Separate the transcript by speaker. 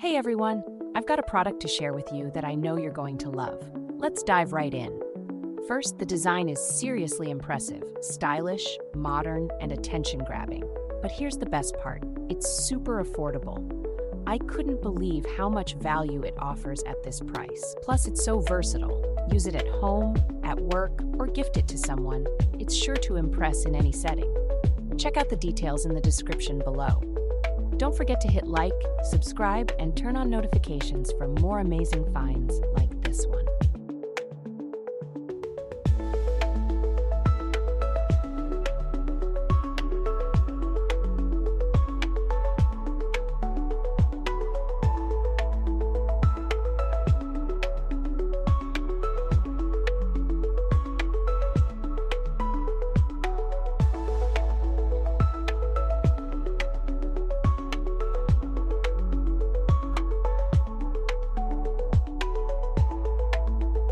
Speaker 1: Hey everyone, I've got a product to share with you that I know you're going to love. Let's dive right in. First, the design is seriously impressive, stylish, modern, and attention-grabbing. But here's the best part, it's super affordable. I couldn't believe how much value it offers at this price. Plus, it's so versatile. Use it at home, at work, or gift it to someone. It's sure to impress in any setting. Check out the details in the description below. Don't forget to hit like, subscribe, and turn on notifications for more amazing finds like this one.